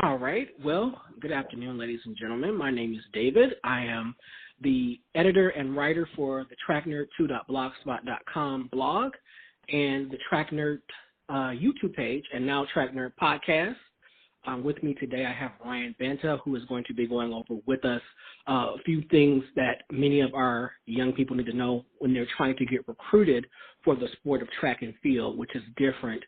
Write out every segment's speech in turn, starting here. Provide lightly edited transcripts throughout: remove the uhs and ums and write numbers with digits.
All right. Well, good afternoon, ladies and gentlemen. My name is David. I am the editor and writer for the TrackNerd2.blogspot.com blog and the Track Nerd YouTube page, and now Track Nerd podcast. With me today, I have Ryan Banta, who is going to be going over with us a few things that many of our young people need to know when they're trying to get recruited for the sport of track and field, which is different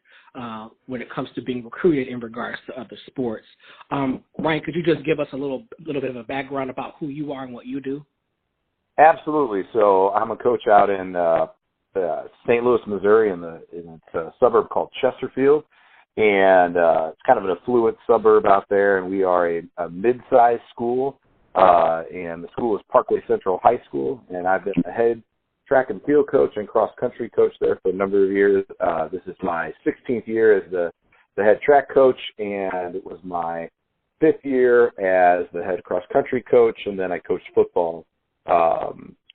when it comes to being recruited in regards to other sports. Ryan, could you just give us a little bit of a background about who you are and what you do? Absolutely. So I'm a coach out in St. Louis, Missouri, in a suburb called Chesterfield. And it's kind of an affluent suburb out there, and we are a mid-sized school, and the school is Parkway Central High School, and I've been the head track and field coach and cross-country coach there for a number of years. This is my 16th year as the head track coach, and it was my 5th year as the head cross-country coach, and then I coached football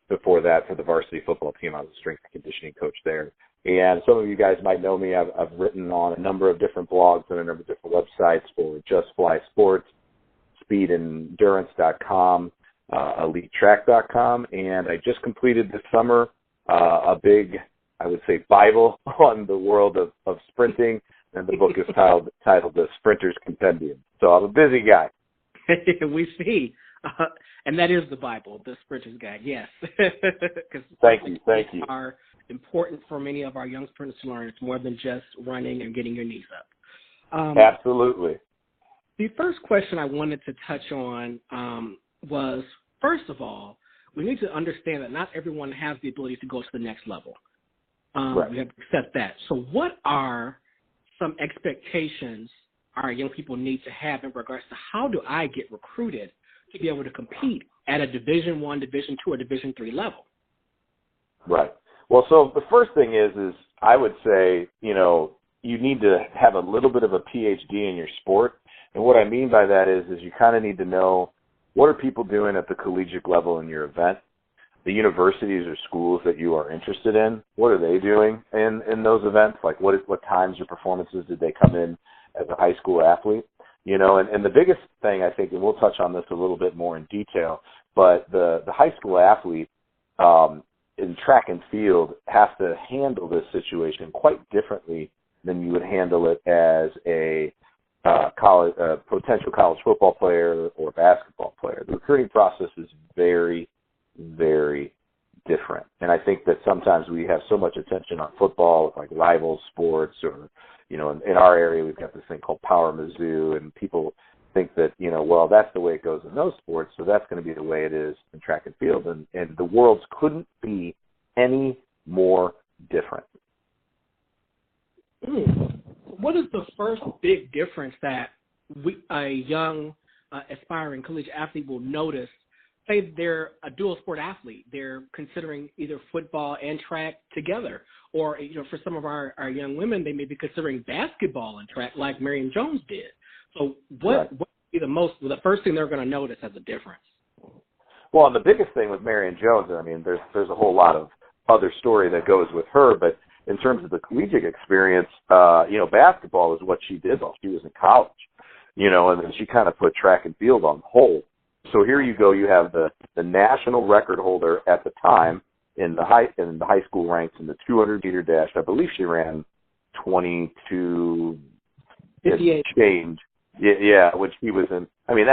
before that for the varsity football team. I was a strength and conditioning coach there. And some of you guys might know me. I've written on a number of different blogs and a number of different websites for Just Fly Sports, SpeedEndurance.com, EliteTrack.com, and I just completed this summer a big, I would say, Bible on the world of sprinting, and the book is titled The Sprinters Compendium. So I'm a busy guy. We see. And that is the Bible, the Sprinters Guide, yes. Thank you. Are important for many of our young sprinters to learn. It's more than just running and getting your knees up. Absolutely. The first question I wanted to touch on was, first of all, we need to understand that not everyone has the ability to go to the next level. Right. We have to accept that. So what are some expectations our young people need to have in regards to how do I get recruited to be able to compete at a Division I, Division II, or Division III level? Right. Well, so the first thing is I would say, you need to have a little bit of a PhD in your sport. And what I mean by that is you kind of need to know what are people doing at the collegiate level in your event, the universities or schools that you are interested in, what are they doing in those events? Like what times or performances did they come in as a high school athlete? And the biggest thing I think, and we'll touch on this a little bit more in detail, but the high school athlete in track and field has to handle this situation quite differently than you would handle it as a potential college football player or basketball player. The recruiting process is very, very different. And I think that sometimes we have so much attention on football with like rival sports or, in our area we've got this thing called Power Mizzou, and people think that, well, that's the way it goes in those sports, so that's going to be the way it is in track and field. And the worlds couldn't be any more different. What is the first big difference that a young aspiring collegiate athlete will notice? Say they're a dual sport athlete. They're considering either football and track together. Or, for some of our young women, they may be considering basketball and track like Marion Jones did. So what would be the first thing they're going to notice as a difference? Well, and the biggest thing with Marion Jones, I mean, there's a whole lot of other story that goes with her, but in terms of the collegiate experience, basketball is what she did while she was in college, and then she kind of put track and field on hold. So here you go, you have the national record holder at the time in the high school ranks in the 200-meter dash. I believe she ran 22:58 change. Yeah, which he was in. I mean,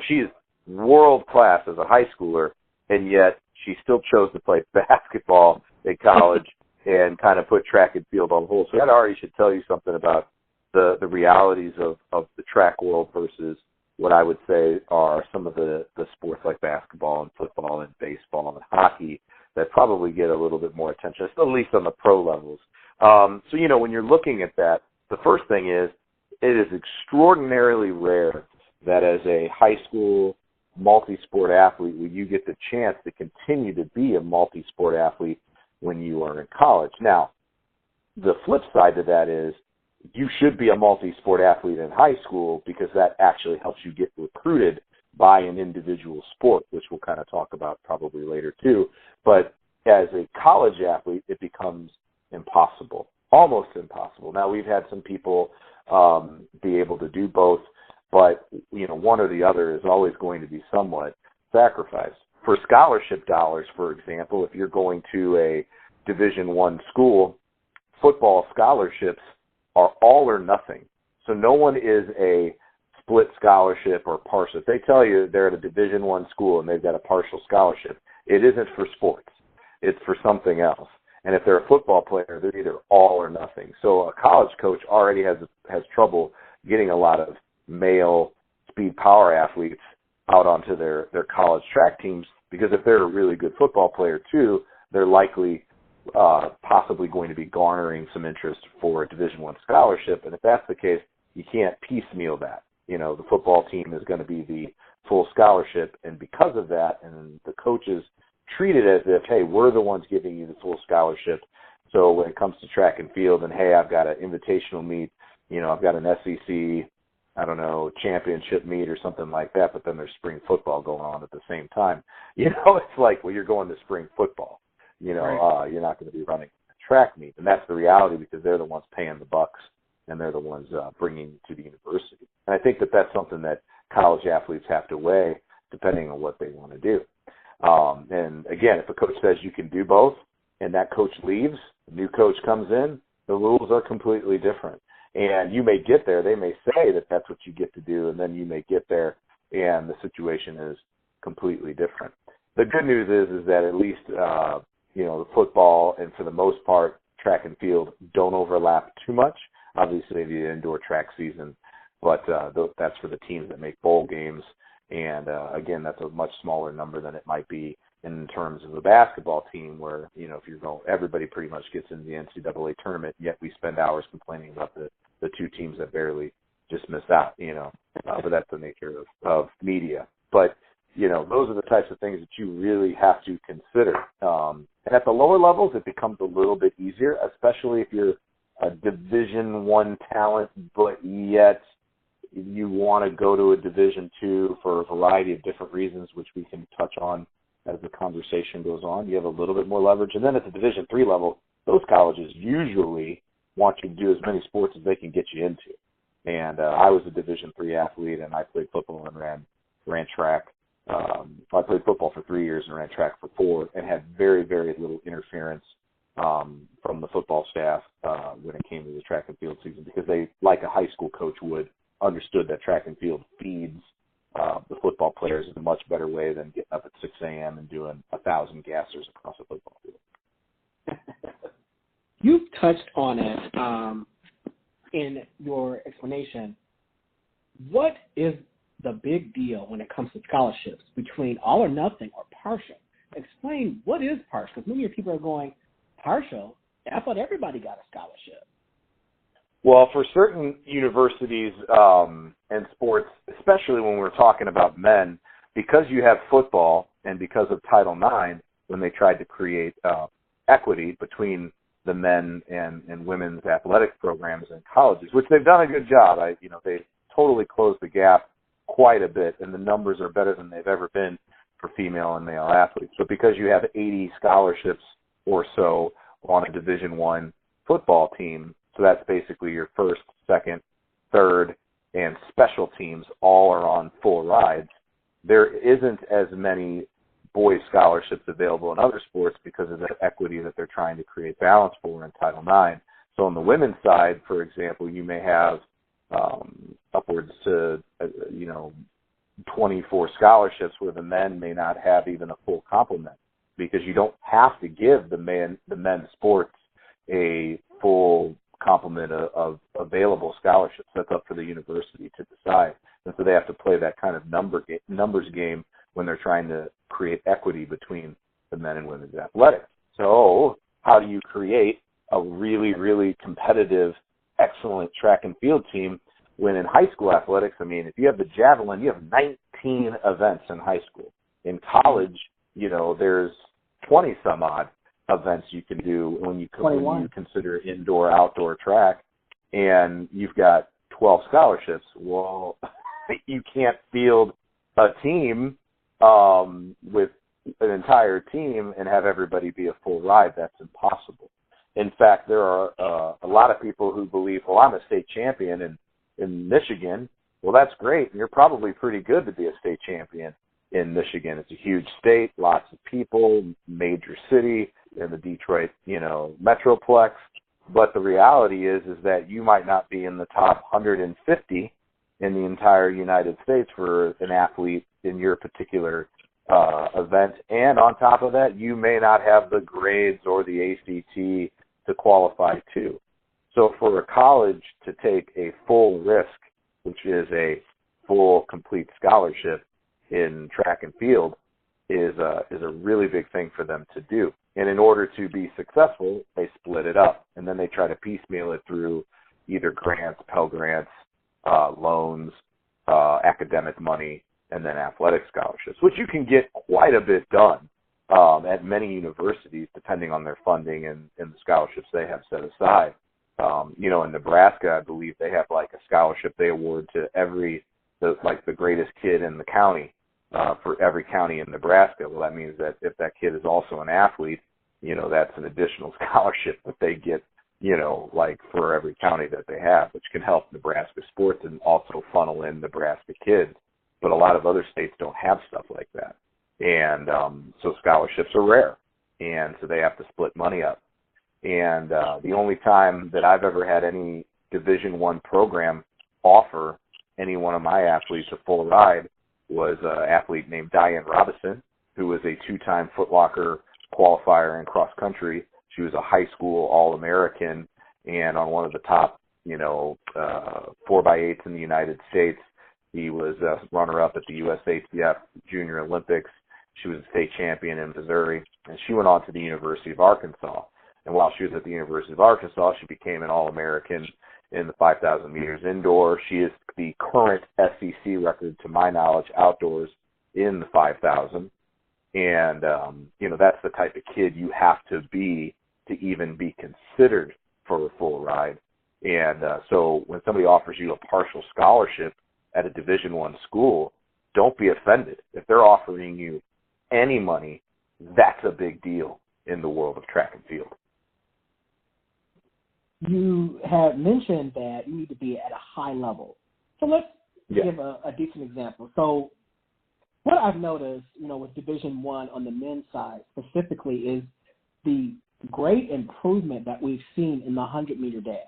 she's world class as a high schooler, and yet she still chose to play basketball at college and kind of put track and field on hold. So that already should tell you something about the realities of the track world versus what I would say are some of the sports like basketball and football and baseball and hockey that probably get a little bit more attention, at least on the pro levels. So, when you're looking at that, the first thing is it is extraordinarily rare that as a high school multi-sport athlete, where you get the chance to continue to be a multi-sport athlete when you are in college. Now, the flip side to that is you should be a multi-sport athlete in high school because that actually helps you get recruited by an individual sport, which we'll kind of talk about probably later too. But as a college athlete, it becomes impossible, almost impossible. Now, we've had some people be able to do both but, one or the other is always going to be somewhat sacrificed. For scholarship dollars, for example, if you're going to a Division I school, football scholarships are all or nothing. So no one is a split scholarship or partial. If they tell you they're at a Division I school and they've got a partial scholarship, it isn't for sports. It's for something else. And if they're a football player, they're either all or nothing. So a college coach already has trouble getting a lot of male speed power athletes out onto their college track teams, because if they're a really good football player too, they're likely possibly going to be garnering some interest for a Division I scholarship. And if that's the case, you can't piecemeal that. The football team is going to be the full scholarship, and because of that, and the coaches treat it as if, hey, we're the ones giving you the full scholarship. So when it comes to track and field, and hey, I've got an invitational meet, I've got an SEC, championship meet or something like that, but then there's spring football going on at the same time. It's like, well, you're going to spring football. Right. You're not going to be running a track meet, and that's the reality, because they're the ones paying the bucks, and they're the ones bringing to the university. And I think that that's something that college athletes have to weigh depending on what they want to do. And again, if a coach says you can do both and that coach leaves, a new coach comes in, the rules are completely different. And you may get there, they may say that that's what you get to do, and then you may get there and the situation is completely different. The good news is that at least, the football and for the most part, track and field don't overlap too much. Obviously, the indoor track season, but that's for the teams that make bowl games. And, again, that's a much smaller number than it might be in terms of a basketball team where, if you're going, everybody pretty much gets in the NCAA tournament, yet we spend hours complaining about the two teams that barely just miss out, but that's the nature of media. But, those are the types of things that you really have to consider. And at the lower levels, it becomes a little bit easier, especially if you're a Division I talent, but yet you want to go to a Division II for a variety of different reasons, which we can touch on as the conversation goes on. You have a little bit more leverage. And then at the Division III level, those colleges usually want you to do as many sports as they can get you into. And I was a Division III athlete, and I played football and ran track. I played football for 3 years and ran track for 4, and had very, very little interference from the football staff when it came to the track and field season, because they, like a high school coach would, understood that track and field feeds the football players in a much better way than getting up at 6 a.m. and doing 1,000 gassers across a football field. You've touched on it in your explanation. What is the big deal when it comes to scholarships between all or nothing or partial? Explain what is partial, because many people are going, partial? I thought everybody got a scholarship. Well, for certain universities and sports, especially when we're talking about men, because you have football and because of Title IX, when they tried to create equity between the men and women's athletic programs in colleges, which they've done a good job. They totally closed the gap quite a bit, and the numbers are better than they've ever been for female and male athletes. But because you have 80 scholarships or so on a Division I football team, so that's basically your first, second, third, and special teams all are on full rides. There isn't as many boys scholarships available in other sports because of the equity that they're trying to create balance for in Title IX. So on the women's side, for example, you may have upwards to 24 scholarships where the men may not have even a full complement, because you don't have to give the men's sports a full complement of available scholarships. That's up for the university to decide. And so they have to play that kind of numbers game when they're trying to create equity between the men and women's athletics. So how do you create a really, really competitive, excellent track and field team when in high school athletics, if you have the javelin, you have 19 events in high school. In college, there's 20 some odd events you can do when you consider indoor, outdoor track, and you've got 12 scholarships. Well, you can't field a team with an entire team and have everybody be a full ride. That's impossible. In fact, there are a lot of people who believe, well, I'm a state champion in Michigan, Well, that's great. You're probably pretty good to be a state champion in Michigan. It's a huge state, lots of people, major city in the Detroit, metroplex. But the reality is that you might not be in the top 150 in the entire United States for an athlete in your particular event. And on top of that, you may not have the grades or the ACT to qualify to. So for a college to take a full risk, which is a full, complete scholarship in track and field, is a really big thing for them to do. And in order to be successful, they split it up, and then they try to piecemeal it through either grants, Pell Grants, loans, academic money, and then athletic scholarships, which you can get quite a bit done at many universities, depending on their funding and the scholarships they have set aside. In Nebraska, I believe they have like a scholarship they award to the greatest kid in the county. For every county in Nebraska. Well, that means that if that kid is also an athlete, that's an additional scholarship that they get, for every county that they have, which can help Nebraska sports and also funnel in Nebraska kids. But a lot of other states don't have stuff like that. And so scholarships are rare. And so they have to split money up. And the only time that I've ever had any Division I program offer any one of my athletes a full ride was an athlete named Diane Robinson, who was a 2-time Foot Locker qualifier in cross country. She was a high school All-American and on one of the top, 4x8s in the United States. He was a runner-up at the USATF Junior Olympics. She was a state champion in Missouri, and she went on to the University of Arkansas. And while she was at the University of Arkansas, she became an All-American in the 5,000 meters indoor. She is the current SEC record, to my knowledge, outdoors in the 5,000. And, that's the type of kid you have to be to even be considered for a full ride. And so when somebody offers you a partial scholarship at a Division I school, don't be offended. If they're offering you any money, that's a big deal in the world of track and field. You have mentioned that you need to be at a high level. So let's give a decent example. So what I've noticed, with Division I on the men's side specifically is the great improvement that we've seen in the 100-meter dash.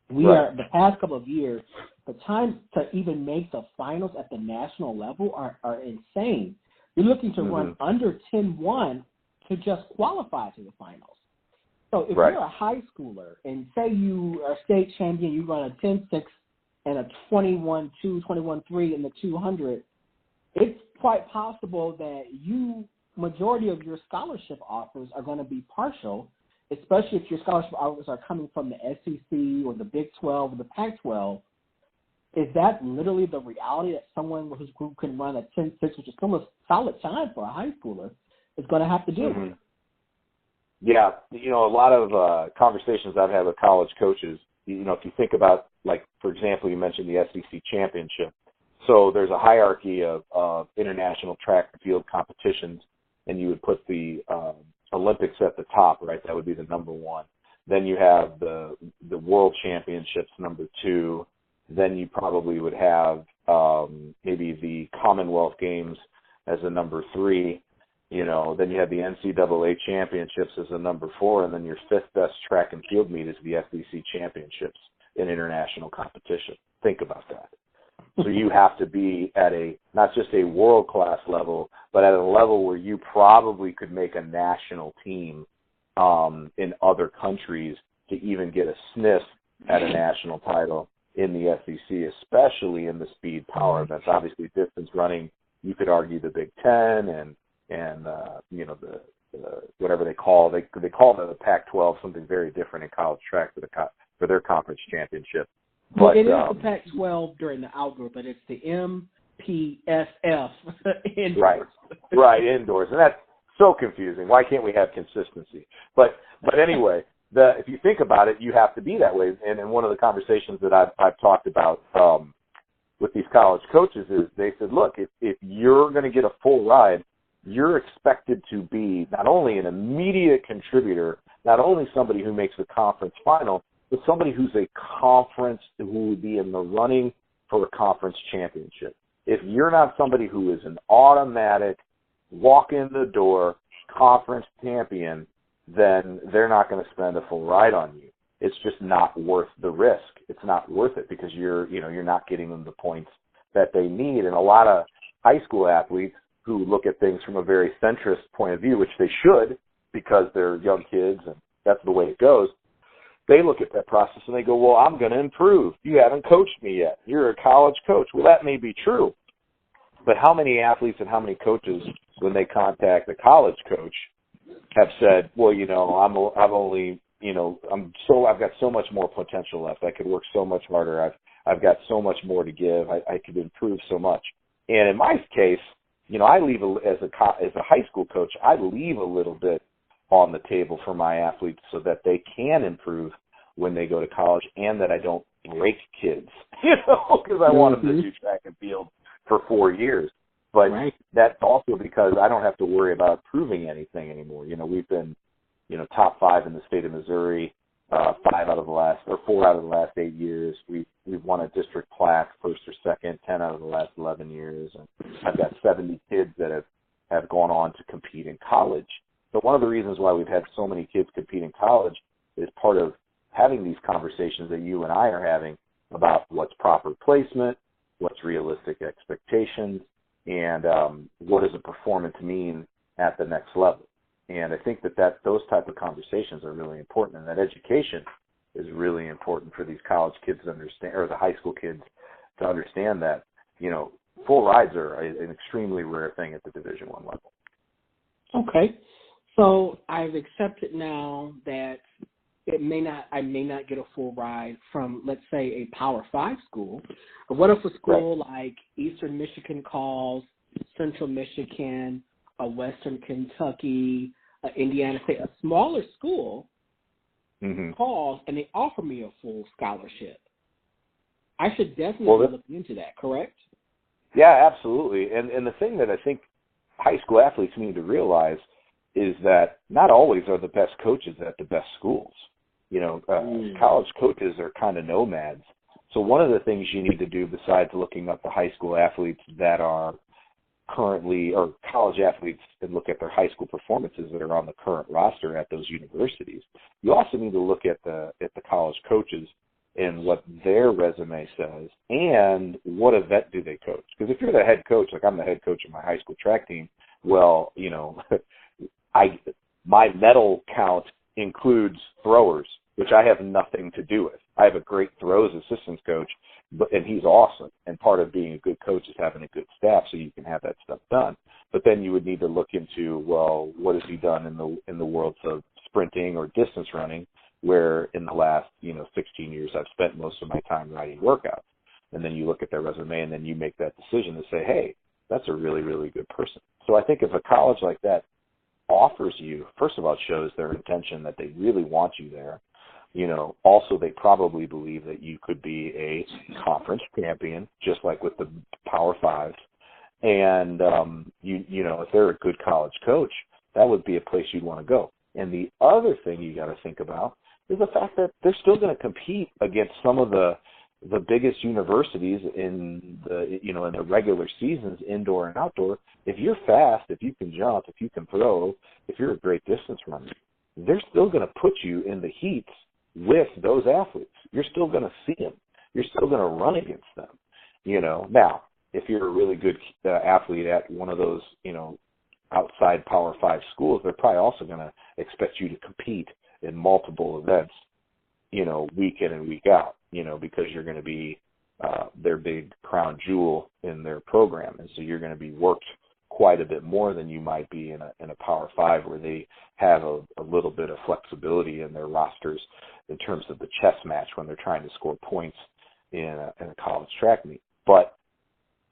The past couple of years, the times to even make the finals at the national level are insane. You're looking to run under 10-1 to just qualify to the finals. So if you're a high schooler and say you are state champion, you run a 10-6 and a 21-2, 21-3 in the 200, it's quite possible that majority of your scholarship offers are going to be partial, especially if your scholarship offers are coming from the SEC or the Big 12 or the Pac-12. Is that literally the reality that someone who can run a 10-6, which is still a solid time for a high schooler, is going to have to do? Mm-hmm. Yeah, a lot of conversations I've had with college coaches, if you think about, like, for example, you mentioned the SEC championship. So there's a hierarchy of international track and field competitions, and you would put the Olympics at the top, right? That would be the number one. Then you have the World Championships, number 2. Then you probably would have maybe the Commonwealth Games as a number 3. Then you have the NCAA championships as a number 4, and then your 5th best track and field meet is the SEC championships in international competition. Think about that. So you have to be at not just a world-class level, but at a level where you probably could make a national team in other countries to even get a sniff at a national title in the SEC, especially in the speed power events. Obviously, distance running, you could argue the Big Ten and the whatever they call the Pac-12 something very different in college track for their conference championship. But it is the Pac-12 during the outdoor, but it's the MPSF indoors. Right, indoors, and that's so confusing. Why can't we have consistency? But anyway, if you think about it, you have to be that way. And in one of the conversations that I've talked about with these college coaches is they said, look, if you're going to get a full ride, you're expected to be not only an immediate contributor, not only somebody who makes the conference final, but somebody who's a conference who would be in the running for a conference championship. If you're not somebody who is an automatic walk in the door conference champion, then they're not going to spend a full ride on you. It's just not worth the risk. It's not worth it because you're not getting them the points that they need. And a lot of high school athletes who look at things from a very centrist point of view, which they should because they're young kids and that's the way it goes, they look at that process and they go, well, I'm going to improve. You haven't coached me yet. You're a college coach. Well, that may be true. But how many athletes and how many coaches, when they contact a college coach, have said, well, I've got so much more potential left. I could work so much harder. I've got so much more to give. I could improve so much. And in my case, I leave as a high school coach, I leave a little bit on the table for my athletes so that they can improve when they go to college, and that I don't break kids, because I want them to do track and field for 4 years. But that's also because I don't have to worry about proving anything anymore. We've been, top 5 in the state of Missouri, 4 out of the last 8 years. We've won a district plaque, first or second, 10 out of the last 11 years. And I've got 70 kids that have gone on to compete in college. But one of the reasons why we've had so many kids compete in college is part of having these conversations that you and I are having about what's proper placement, what's realistic expectations, and what does a performance mean at the next level. And I think that those type of conversations are really important, and that education is really important for these college kids to understand, or the high school kids to understand that, full rides are an extremely rare thing at the Division I level. Okay. So I've accepted now that I may not get a full ride from, let's say, a Power 5 school. But what if a school like Eastern Michigan calls, Central Michigan, Western Kentucky, Indiana State, a smaller school calls and they offer me a full scholarship? I should definitely look into that, correct? Yeah, absolutely. And the thing that I think high school athletes need to realize is that not always are the best coaches at the best schools. College coaches are kind of nomads. So one of the things you need to do besides looking up the high school athletes that are currently, or college athletes, and look at their high school performances that are on the current roster at those universities, you also need to look at the college coaches and what their resume says and what event do they coach. Because if you're the head coach, like I'm the head coach of my high school track team, well, my medal count includes throwers, which I have nothing to do with. I have a great throws assistance coach, and he's awesome. And part of being a good coach is having a good staff so you can have that stuff done. But then you would need to look into, well, what has he done in the worlds of sprinting or distance running, where in the last 16 years I've spent most of my time riding workouts. And then you look at their resume and then you make that decision to say, hey, that's a really, really good person. So I think if a college like that offers you, first of all, it shows their intention that they really want you there. Also they probably believe that you could be a conference champion, just like with the Power Fives. And, if they're a good college coach, that would be a place you'd want to go. And the other thing you got to think about is the fact that they're still going to compete against some of the biggest universities in the regular seasons, indoor and outdoor. If you're fast, if you can jump, if you can throw, if you're a great distance runner, they're still going to put you in the heats with those athletes. You're still going to see them. You're still going to run against them. Now, if you're a really good athlete at one of those, outside Power 5 schools, they're probably also going to expect you to compete in multiple events, week in and week out, because you're going to be their big crown jewel in their program. And so you're going to be worked quite a bit more than you might be in a Power 5 where they have a little bit of flexibility in their rosters in terms of the chess match when they're trying to score points in a college track meet. But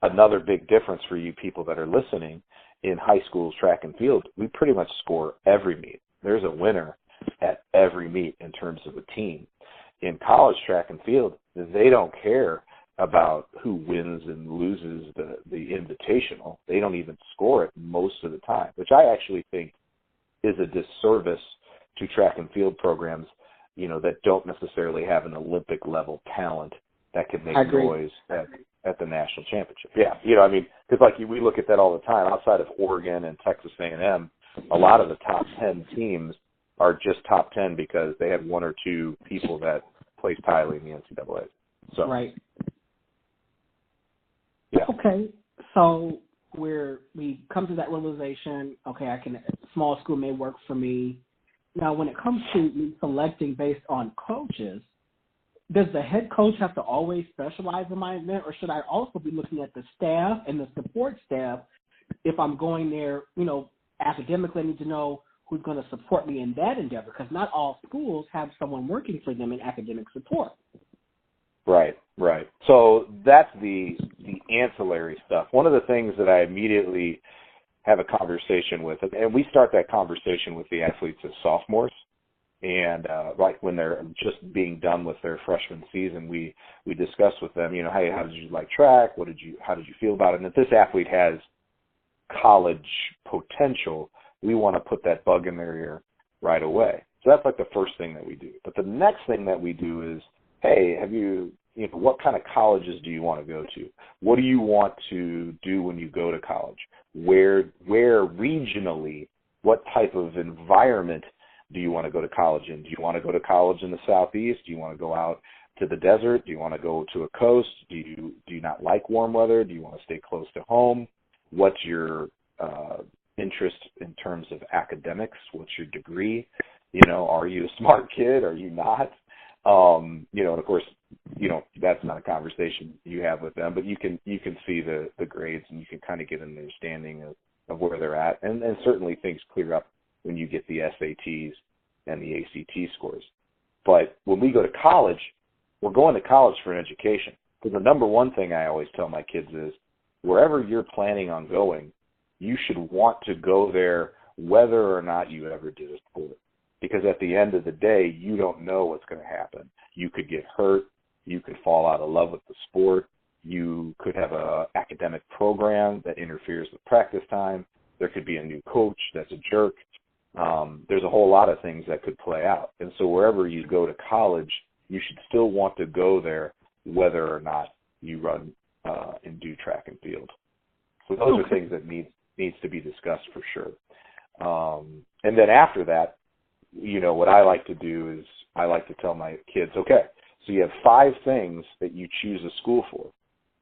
another big difference for you people that are listening, in high school track and field, we pretty much score every meet. There's a winner at every meet in terms of a team. In college track and field, they don't care about who wins and loses the invitational. They don't even score it most of the time, which I actually think is a disservice to track and field programs, that don't necessarily have an Olympic level talent that can make I agree. noise at the national championship. Yeah, I mean, because like we look at that all the time. Outside of Oregon and Texas A&M, a lot of the top 10 teams are just top 10 because they had one or two people that placed highly in the NCAA. So right. Yeah. Okay, so we come to that realization. Okay, small school may work for me. Now, when it comes to me selecting based on coaches, does the head coach have to always specialize in my event, or should I also be looking at the staff and the support staff if I'm going there, academically? I need to know who's going to support me in that endeavor, because not all schools have someone working for them in academic support. Right. So that's the ancillary stuff. One of the things that I immediately have a conversation with, and we start that conversation with the athletes as sophomores, and like when they're just being done with their freshman season, we discuss with them, hey, how did you like track? How did you feel about it? And if this athlete has college potential, we want to put that bug in their ear right away. So that's like the first thing that we do. But the next thing that we do is, hey, what kind of colleges do you want to go to? What do you want to do when you go to college? Where regionally, what type of environment do you want to go to college in? Do you want to go to college in the Southeast? Do you want to go out to the desert? Do you want to go to a coast? Do you not like warm weather? Do you want to stay close to home? What's your interest in terms of academics? What's your degree? Are you a smart kid? Are you not? And of course, that's not a conversation you have with them, but you can see the grades, and you can kind of get an understanding of where they're at. And certainly things clear up when you get the SATs and the ACT scores. But when we go to college, we're going to college for an education. Because the number one thing I always tell my kids is, wherever you're planning on going, you should want to go there whether or not you ever did a sport. Because at the end of the day, you don't know what's going to happen. You could get hurt. You could fall out of love with the sport. You could have an academic program that interferes with practice time. There could be a new coach that's a jerk. There's a whole lot of things that could play out. And so wherever you go to college, you should still want to go there whether or not you run and do track and field. So those are things that needs to be discussed for sure. And then after that, what I like to do is I like to tell my kids, okay, so you have 5 things that you choose a school for.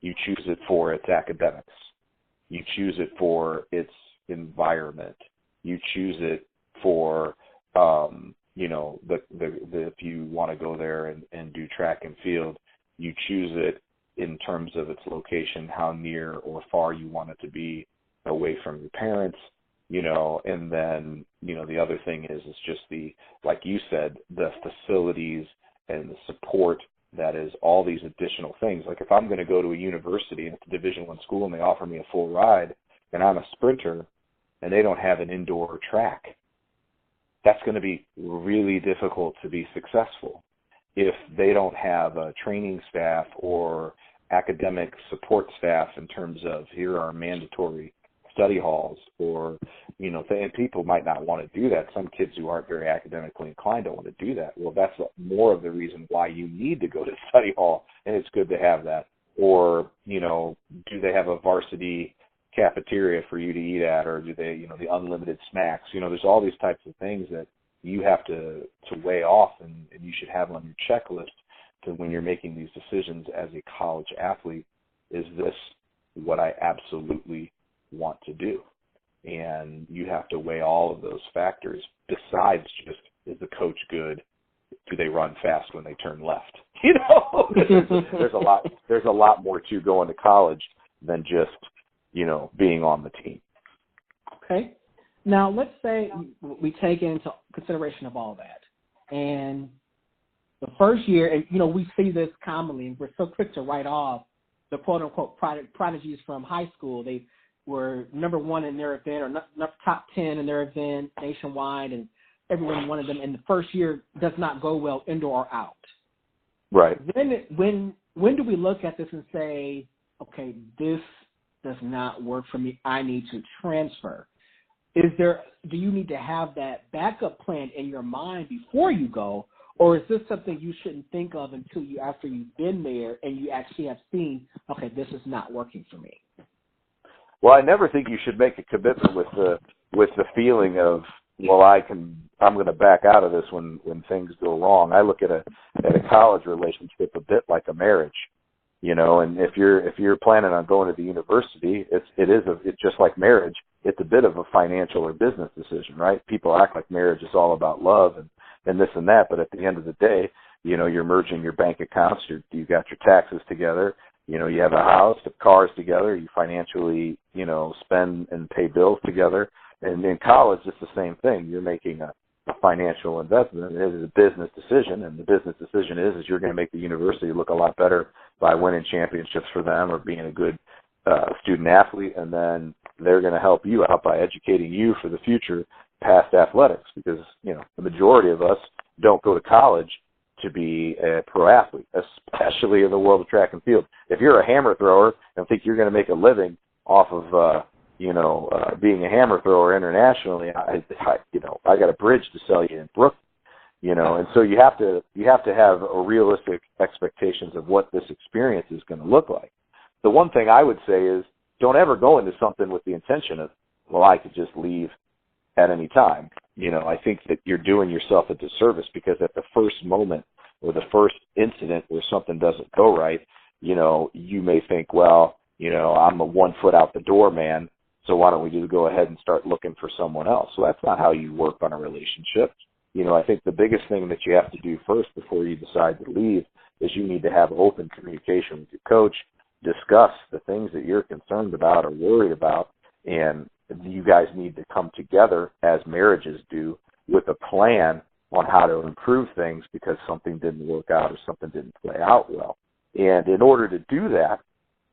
You choose it for its academics. You choose it for its environment. You choose it for, if you want to go there and do track and field. You choose it in terms of its location, how near or far you want it to be away from your parents. And then, the other thing is just like you said, the facilities and the support that is all these additional things. Like if I'm going to go to a university and it's a Division I school and they offer me a full ride and I'm a sprinter and they don't have an indoor track, that's going to be really difficult to be successful if they don't have a training staff or academic support staff in terms of here are mandatory study halls, or and people might not want to do that. Some kids who aren't very academically inclined don't want to do that. Well, that's more of the reason why you need to go to study hall, and it's good to have that. Or do they have a varsity cafeteria for you to eat at, or do they the unlimited snacks? There's all these types of things that you have to weigh off, and you should have on your checklist to when you're making these decisions as a college athlete. Is this what I absolutely want to do? And you have to weigh all of those factors besides just, is the coach good? Do they run fast when they turn left? There's a lot more to going to college than just being on the team. Okay. Now let's say we take into consideration of all that, and the first year, and we see this commonly, and we're so quick to write off the quote unquote prodigies from high school. They were number 1 in their event, or top 10 in their event nationwide, and everyone wanted them. And the first year does not go well, indoor or out. Right. When do we look at this and say, okay, this does not work for me, I need to transfer? Do you need to have that backup plan in your mind before you go, Or is this something you shouldn't think of until after you've been there and you actually have seen, okay, this is not working for me? Well, I never think you should make a commitment with the feeling of, well, I'm going to back out of this when things go wrong. I look at a college relationship a bit like a marriage, and if you're planning on going to the university, it's just like marriage. It's a bit of a financial or business decision, right? People act like marriage is all about love and this and that, but at the end of the day, you're merging your bank accounts, you got your taxes together, you have a house, the cars together, you financially, spend and pay bills together. And in college, it's the same thing. You're making a financial investment. It is a business decision, and the business decision is you're going to make the university look a lot better by winning championships for them or being a good student athlete, and then they're going to help you out by educating you for the future past athletics, because the majority of us don't go to college to be a pro athlete, especially in the world of track and field. If you're a hammer thrower and think you're going to make a living off of being a hammer thrower internationally, I got a bridge to sell you in Brooklyn, and so you have to have a realistic expectations of what this experience is going to look like. The one thing I would say is don't ever go into something with the intention of, well, I could just leave at any time. I think that you're doing yourself a disservice, because at the first moment or the first incident where something doesn't go right, you may think, well, I'm a 1 foot out the door man, so why don't we just go ahead and start looking for someone else? So that's not how you work on a relationship. I think the biggest thing that you have to do first before you decide to leave is you need to have open communication with your coach, discuss the things that you're concerned about or worried about, and you guys need to come together as marriages do with a plan on how to improve things because something didn't work out or something didn't play out well. And in order to do that,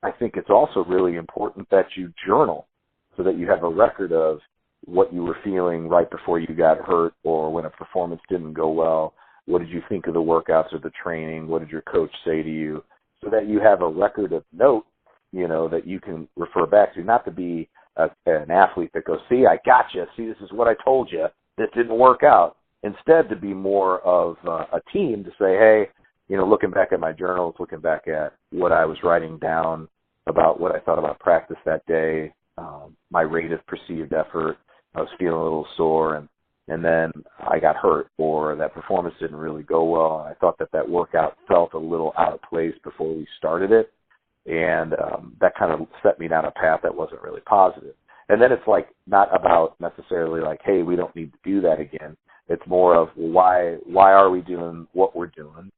I think it's also really important that you journal so that you have a record of what you were feeling right before you got hurt or when a performance didn't go well. What did you think of the workouts or the training? What did your coach say to you? So that you have a record of note, that you can refer back to, not to be an athlete that goes, see, I got you. See, this is what I told you. This didn't work out. Instead, to be more of a team to say, hey, looking back at my journals, looking back at what I was writing down about what I thought about practice that day, my rate of perceived effort, I was feeling a little sore, and then I got hurt, or that performance didn't really go well, and I thought that workout felt a little out of place before we started it, and that kind of set me down a path that wasn't really positive. And then it's like not about necessarily like, hey, we don't need to do that again. It's more of why are we doing what we're doing?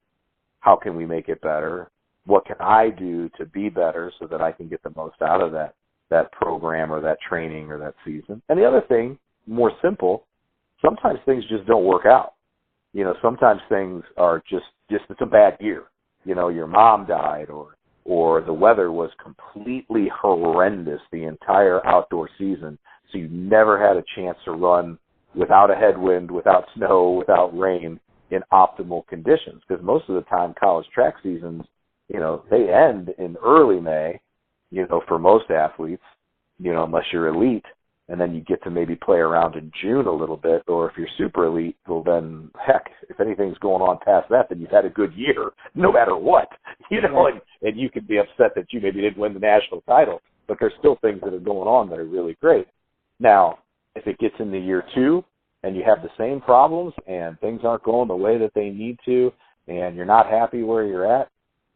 How can we make it better? What can I do to be better so that I can get the most out of that program or that training or that season? And the other thing, more simple, sometimes things just don't work out. Sometimes things are just it's a bad year. Your mom died or the weather was completely horrendous the entire outdoor season, so you never had a chance to run without a headwind, without snow, without rain, in optimal conditions. Because most of the time college track seasons, they end in early May, for most athletes, unless you're elite, and then you get to maybe play around in June a little bit, or if you're super elite, well then, heck, if anything's going on past that, then you've had a good year, no matter what, and you could be upset that you maybe didn't win the national title, but there's still things that are going on that are really great. Now, if it gets into year 2, and you have the same problems, and things aren't going the way that they need to, and you're not happy where you're at,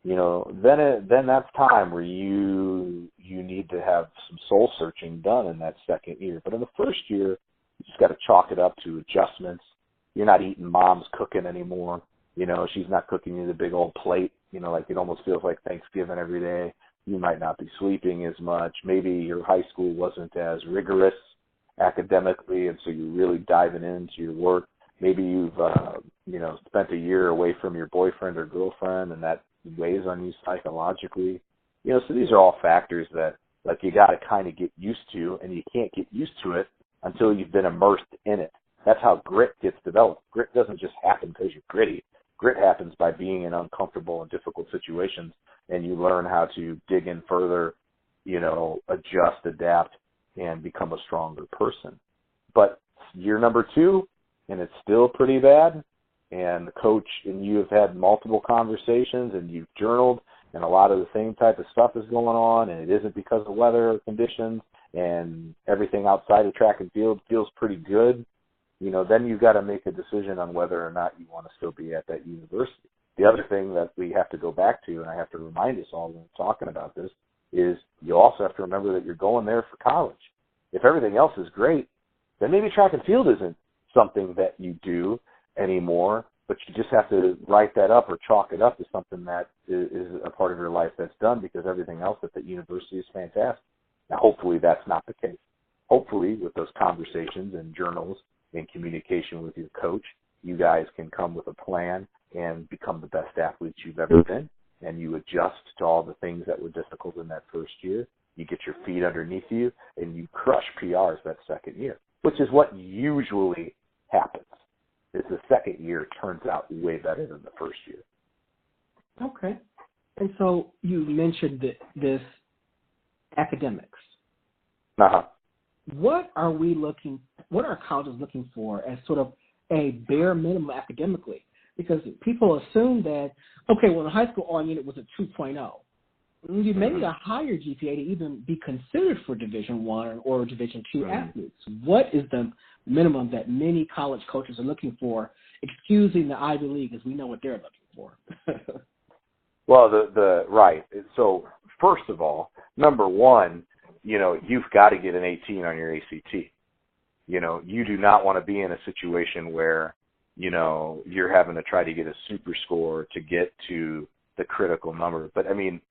then that's time where you need to have some soul searching done in that second year. But in the first year, you just got to chalk it up to adjustments. You're not eating mom's cooking anymore. She's not cooking you the big old plate. Like it almost feels like Thanksgiving every day. You might not be sleeping as much. Maybe your high school wasn't as rigorous academically, and so you're really diving into your work. Maybe you've spent a year away from your boyfriend or girlfriend, and that weighs on you psychologically. So these are all factors that you got to kind of get used to, and you can't get used to it until you've been immersed in it. That's how grit gets developed. Grit doesn't just happen because you're gritty. Grit happens by being in uncomfortable and difficult situations, and you learn how to dig in further, adjust, adapt, and become a stronger person. But year number 2, and it's still pretty bad, and the coach and you have had multiple conversations and you've journaled, and a lot of the same type of stuff is going on, and it isn't because of weather or conditions, and everything outside of track and field feels pretty good, then you've got to make a decision on whether or not you want to still be at that university. The other thing that we have to go back to, and I have to remind us all when we're talking about this, is you also have to remember that you're going there for college. If everything else is great, then maybe track and field isn't something that you do anymore, but you just have to write that up or chalk it up to something that is a part of your life that's done, because everything else at that university is fantastic. Now, hopefully that's not the case. Hopefully, with those conversations and journals and communication with your coach, you guys can come with a plan and become the best athletes you've ever been, and you adjust to all the things that were difficult in that first year. You get your feet underneath you, and you crush PRs that second year, which is what usually happens. Is the second year turns out way better than the first year. Okay. And so you mentioned this academics. Uh-huh. What are colleges looking for as sort of a bare minimum academically? Because people assume that, okay, well, the high school all-unit was a 2.0. You may need a higher GPA to even be considered for Division I or Division II athletes. What is the minimum that many college coaches are looking for, excusing the Ivy League, as we know what they're looking for? Well, right. So first of all, number one, you've got to get an 18 on your ACT. You do not want to be in a situation where, you're having to try to get a super score to get to the critical number. But, and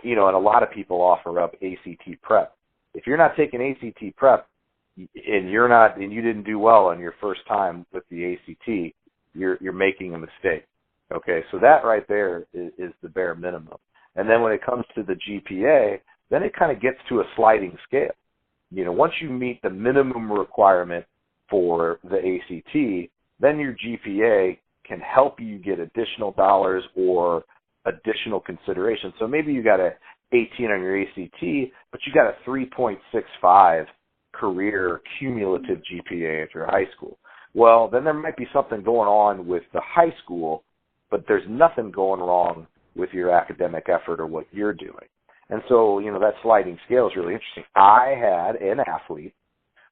a lot of people offer up ACT prep. If you're not taking ACT prep and you didn't do well on your first time with the ACT, you're making a mistake. Okay, so that right there is the bare minimum. And then when it comes to the GPA, then it kind of gets to a sliding scale. Once you meet the minimum requirement for the ACT, then your GPA can help you get additional dollars or additional consideration. So maybe you got a 18 on your ACT, but you got a 3.65 career cumulative GPA at your high school. Well, then there might be something going on with the high school, but there's nothing going wrong with your academic effort or what you're doing. And so, that sliding scale is really interesting. I had an athlete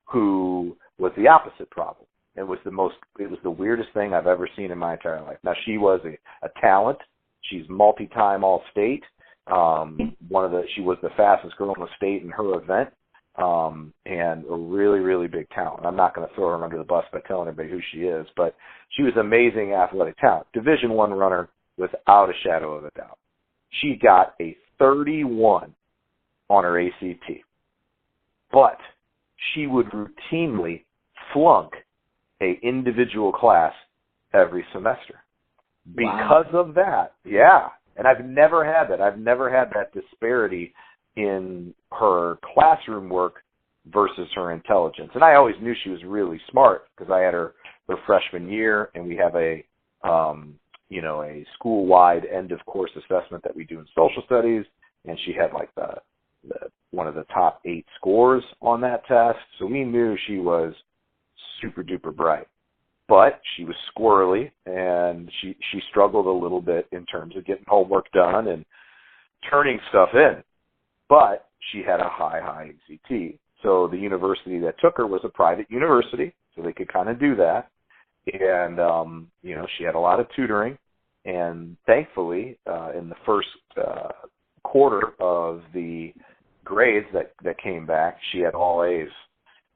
who was the opposite problem. It was the weirdest thing I've ever seen in my entire life. Now, she was a talent. She's multi-time All-State. She was the fastest girl in the state in her event, and a really, really big talent. I'm not going to throw her under the bus by telling everybody who she is, but she was amazing athletic talent. Division I runner without a shadow of a doubt. She got a 31 on her ACT, but she would routinely flunk a individual class every semester. Because of that, yeah. And I've never had that. I've never had that disparity in her classroom work versus her intelligence. And I always knew she was really smart because I had her freshman year, and we have a school-wide end-of-course assessment that we do in social studies, and she had like the one of the top 8 scores on that test. So we knew she was super-duper bright. But she was squirrely, and she struggled a little bit in terms of getting homework done and turning stuff in. But she had a high ACT. So the university that took her was a private university, so they could kind of do that. And, she had a lot of tutoring. And thankfully, in the first quarter of the grades that came back, she had all A's.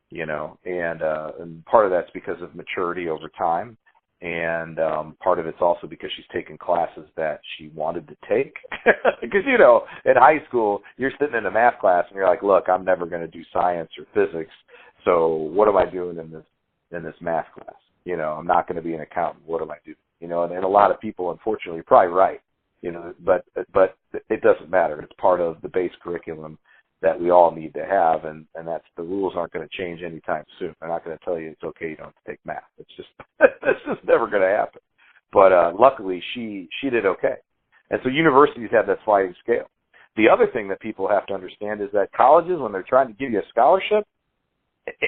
And part of that's because of maturity over time, and part of it's also because she's taken classes that she wanted to take. Because, in high school, you're sitting in a math class, and you're like, look, I'm never going to do science or physics, so what am I doing in this math class? I'm not going to be an accountant. What am I doing? And a lot of people, unfortunately, are probably right, but it doesn't matter. It's part of the base curriculum that we all need to have, and that's the rules aren't going to change anytime soon. I'm not going to tell you it's okay you don't have to take math. It's just that's just never going to happen. But luckily, she did okay. And so universities have that sliding scale. The other thing that people have to understand is that colleges, when they're trying to give you a scholarship,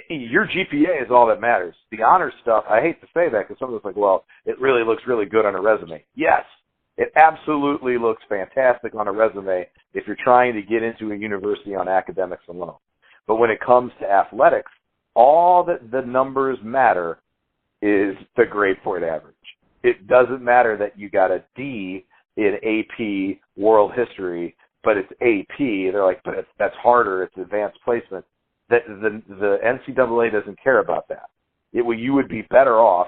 your GPA is all that matters. The honors stuff, I hate to say that because someone's like, well, it really looks really good on a resume. Yes, it absolutely looks fantastic on a resume if you're trying to get into a university on academics alone. But when it comes to athletics, all that the numbers matter is the grade point average. It doesn't matter that you got a D in AP World History, but it's AP. They're like, but that's harder. It's advanced placement. The NCAA doesn't care about that. You would be better off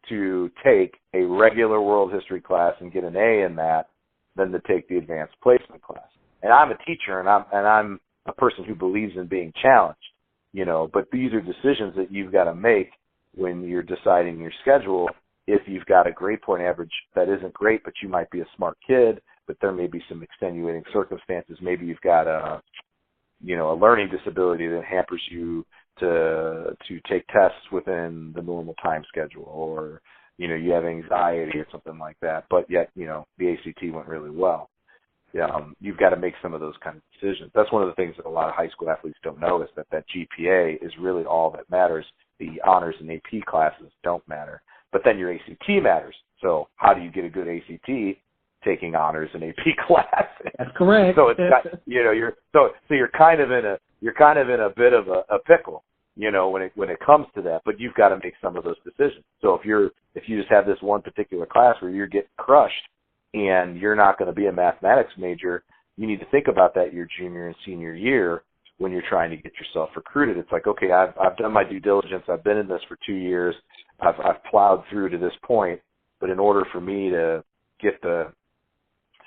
to take a regular World History class and get an A in that than to take the advanced placement class. And I'm a teacher, and I'm a person who believes in being challenged, but these are decisions that you've got to make when you're deciding your schedule. If you've got a grade point average that isn't great, but you might be a smart kid, but there may be some extenuating circumstances. Maybe you've got a learning disability that hampers you to take tests within the normal time schedule, or, you have anxiety or something like that, but yet, the ACT went really well. You've got to make some of those kind of decisions. That's one of the things that a lot of high school athletes don't know, is that GPA is really all that matters. The honors and AP classes don't matter, but then your ACT matters. So how do you get a good ACT? Taking honors and AP classes. That's correct. So it's you're kind of in a bit of a pickle, when it comes to that. But you've got to make some of those decisions. So if you just have this one particular class where you're getting crushed and you're not going to be a mathematics major, you need to think about that your junior and senior year when you're trying to get yourself recruited. It's like, okay, I've done my due diligence. I've been in this for 2 years. I've plowed through to this point. But in order for me to get the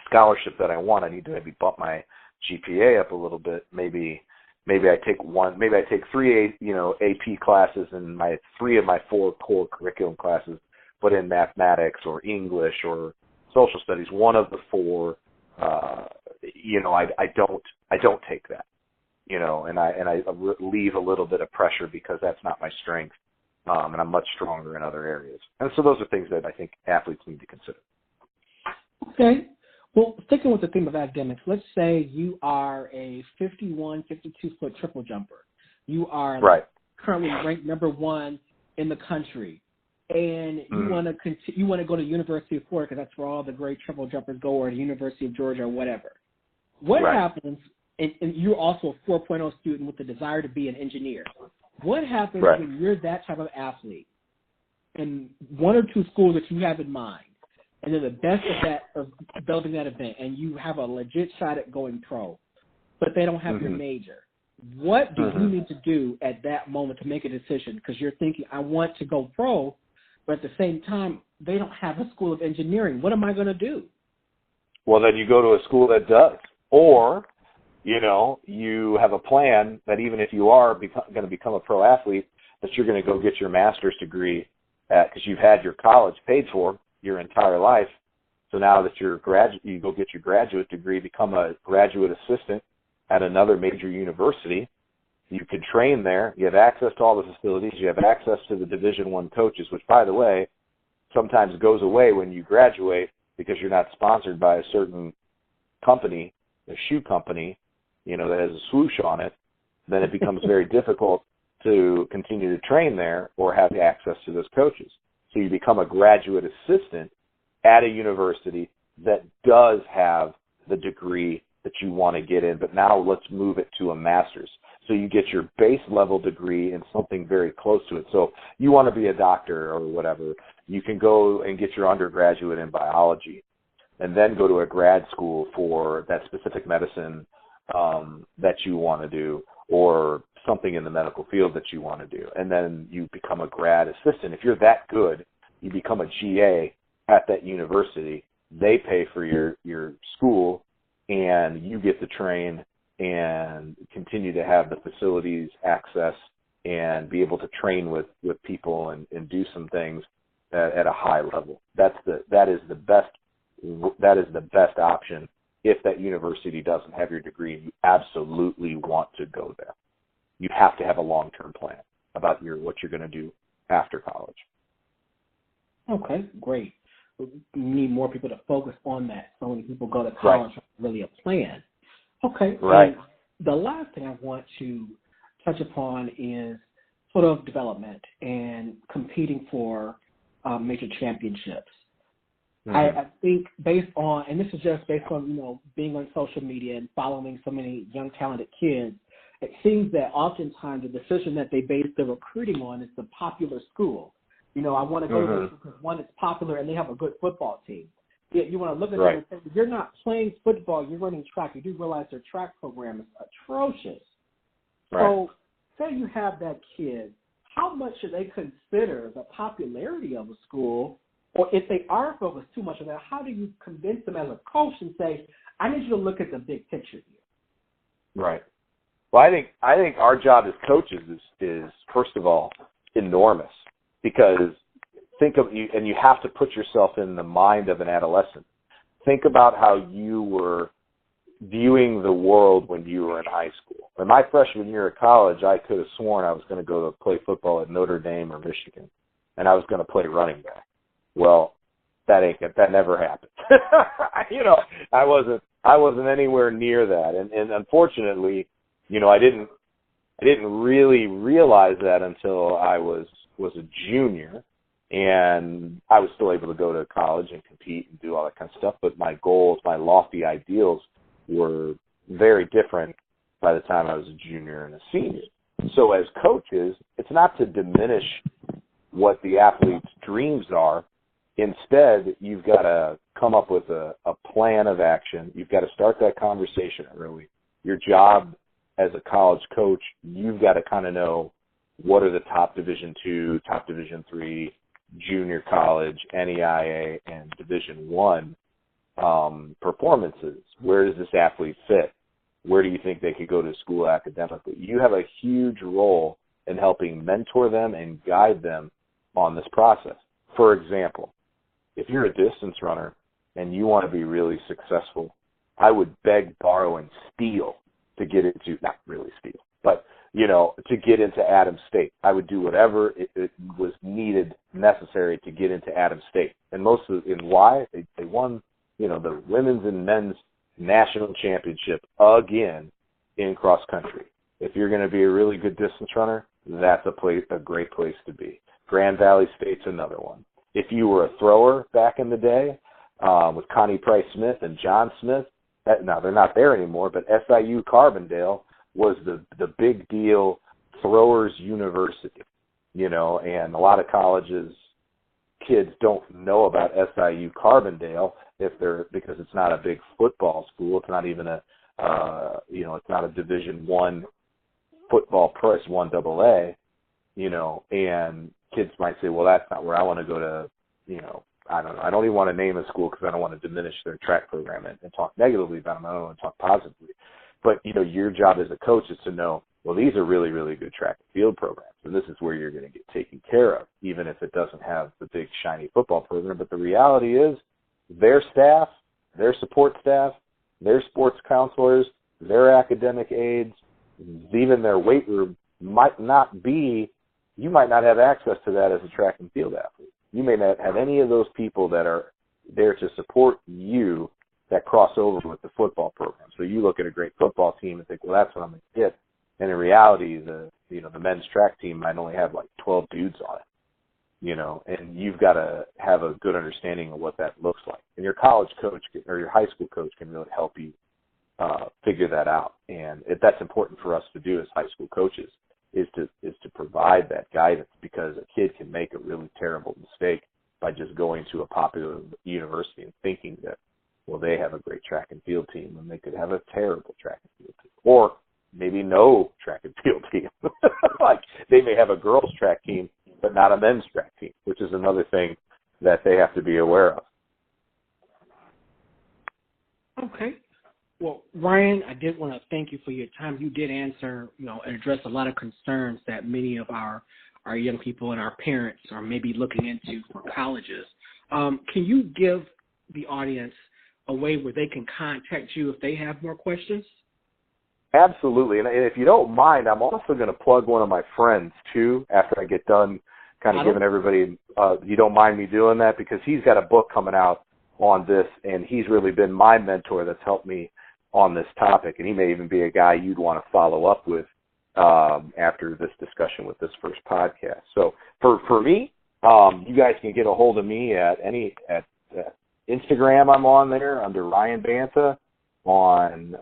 scholarship that I want, I need to maybe bump my GPA up a little bit. Maybe I take 3 AP classes and 3 of my 4 core curriculum classes, but in mathematics or English or social studies, one of the 4, I don't take that, and I leave a little bit of pressure because that's not my strength, and I'm much stronger in other areas. And so those are things that I think athletes need to consider. Okay. Well, sticking with the theme of academics, let's say you are a 51, 52-foot triple jumper. You are currently ranked number 1 in the country, and you want to go to the University of Florida because that's where all the great triple jumpers go, or the University of Georgia or whatever. What happens, and you're also a 4.0 student with the desire to be an engineer. What happens when you're that type of athlete and 1 or 2 schools that you have in mind, and they're the best of developing that event, and you have a legit shot at going pro, but they don't have your major? What do you need to do at that moment to make a decision? Because you're thinking, I want to go pro, but at the same time, they don't have a school of engineering. What am I going to do? Well, then you go to a school that does. Or, you have a plan that even if you are going to become a pro athlete, that you're going to go get your master's degree because you've had your college paid for your entire life. So now that you're you go get your graduate degree, become a graduate assistant at another major university. You can train there. You have access to all the facilities. You have access to the Division I coaches, which, by the way, sometimes goes away when you graduate because you're not sponsored by a certain company, a shoe company, that has a swoosh on it. Then it becomes very difficult to continue to train there or have access to those coaches. So you become a graduate assistant at a university that does have the degree that you want to get in, but now let's move it to a master's. So you get your base level degree in something very close to it. So you want to be a doctor or whatever, you can go and get your undergraduate in biology and then go to a grad school for that specific medicine that you want to do, or something in the medical field that you want to do. And then you become a grad assistant. If you're that good, you become a GA at that university. They pay for your school, and you get to train and continue to have the facilities access and be able to train with people and do some things at a high level. That is the best option. If that university doesn't have your degree and you absolutely want to go there, you have to have a long-term plan about what you're going to do after college. Okay, great. We need more people to focus on that. So many people go to college with really a plan. Okay. Right. And the last thing I want to touch upon is sort of development and competing for major championships. I think based on, and this is just based on, being on social media and following so many young, talented kids, it seems that oftentimes the decision that they base their recruiting on is the popular school. I want to go there because, one, it's popular and they have a good football team. Yet you want to look at them and say, you're not playing football, you're running track. You do realize their track program is atrocious. Right. So say you have that kid, how much should they consider the popularity of a school? Or if they are focused too much on that, how do you convince them as a coach and say, I need you to look at the big picture here? Right. Well, I think our job as coaches is first of all enormous, because think of you, and you have to put yourself in the mind of an adolescent. Think about how you were viewing the world when you were in high school. In my freshman year of college, I could have sworn I was going to go to play football at Notre Dame or Michigan, and I was going to play running back. Well, that never happened. I wasn't anywhere near that, and unfortunately, I didn't really realize that until I was a junior, and I was still able to go to college and compete and do all that kind of stuff. But my goals, my lofty ideals, were very different by the time I was a junior and a senior. So as coaches, it's not to diminish what the athlete's dreams are. Instead, you've got to come up with a plan of action. You've got to start that conversation early. Your job as a college coach, you've got to kind of know what are the top Division II, top Division III, junior college, NEIA, and Division I performances. Where does this athlete fit? Where do you think they could go to school academically? You have a huge role in helping mentor them and guide them on this process. For example, if you're a distance runner and you want to be really successful, I would beg, borrow, and steal to get into, not really steal, but, to get into Adams State. I would do whatever it was necessary to get into Adams State. And why? They won, the women's and men's national championship again in cross country. If you're going to be a really good distance runner, that's a great place to be. Grand Valley State's another one. If you were a thrower back in the day, with Connie Price-Smith and John Smith, now they're not there anymore, but SIU Carbondale was the big deal throwers university, and a lot of colleges, kids don't know about SIU Carbondale because it's not a big football school. It's not even it's not a Division I football press, 1AA, and kids might say, well, that's not where I want to go to, I don't know. I don't even want to name a school because I don't want to diminish their track program and talk negatively about them. I don't want to talk positively. But, your job as a coach is to know, well, these are really, really good track and field programs, and this is where you're going to get taken care of, even if it doesn't have the big, shiny football program. But the reality is their staff, their support staff, their sports counselors, their academic aides, even their weight room might not you might not have access to that as a track and field athlete. You may not have any of those people that are there to support you that cross over with the football program. So you look at a great football team and think, well, that's what I'm going to get. And in reality, the men's track team might only have like 12 dudes on it, and you've got to have a good understanding of what that looks like. And your college coach or your high school coach can really help you figure that out. And that's important for us to do as high school coaches, is to provide that guidance, because a kid can make a really terrible mistake by just going to a popular university and thinking that, well, they have a great track and field team, and they could have a terrible track and field team, or maybe no track and field team. Like they may have a girls' track team, but not a men's track team, which is another thing that they have to be aware of. Okay. Well, Ryan, I did want to thank you for your time. You did answer, and address a lot of concerns that many of our young people and our parents are maybe looking into for colleges. Can you give the audience a way where they can contact you if they have more questions? Absolutely. And if you don't mind, I'm also going to plug one of my friends, too, after I get done kind of giving everybody, you don't mind me doing that, because he's got a book coming out on this, and he's really been my mentor that's helped me on this topic, and he may even be a guy you'd want to follow up with after this discussion with this first podcast. So for me, you guys can get a hold of me at Instagram. I'm on there under Ryan Banta. On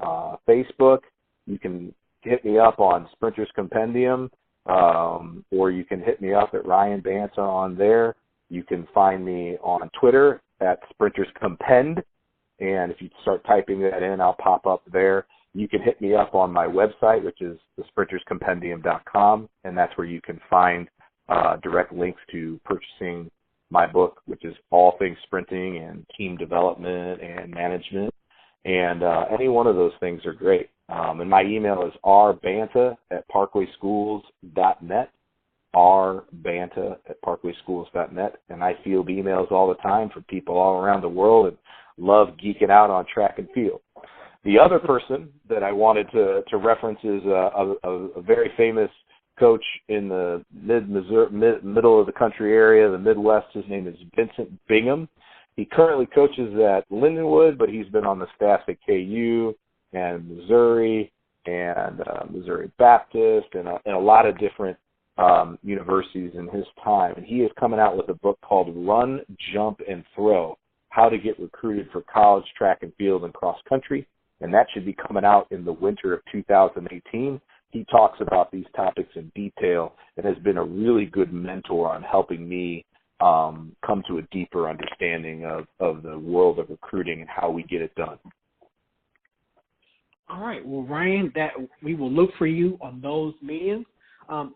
Facebook, you can hit me up on Sprinters Compendium, or you can hit me up at Ryan Banta on there. You can find me on Twitter at Sprinters Compend, and if you start typing that in, I'll pop up there. You can hit me up on my website, which is thesprinterscompendium.com, and that's where you can find direct links to purchasing my book, which is all things sprinting and team development and management. And any one of those things are great. And my email is rbanta@parkwayschools.net, rbanta@parkwayschools.net. And I field emails all the time from people all around the world and love geeking out on track and field. The other person that I wanted to reference is a very famous coach in the middle of the country area, the Midwest. His name is Vincent Bingham. He currently coaches at Lindenwood, but he's been on the staff at KU and Missouri and Missouri Baptist and a lot of different universities in his time. And he is coming out with a book called Run, Jump, and Throw, How to Get Recruited for College, Track and Field, and Cross Country. And that should be coming out in the winter of 2018. He talks about these topics in detail and has been a really good mentor on helping me come to a deeper understanding of the world of recruiting and how we get it done. All right. Well, Ryan, that we will look for you on those mediums.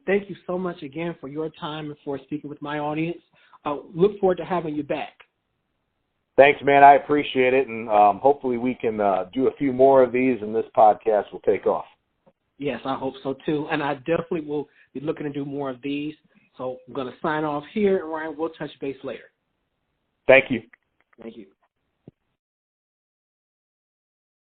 Thank you so much again for your time and for speaking with my audience. Look forward to having you back. Thanks, man. I appreciate it, and hopefully we can do a few more of these, and this podcast will take off. Yes, I hope so, too. And I definitely will be looking to do more of these. So I'm going to sign off here, and Ryan, we'll touch base later. Thank you. Thank you.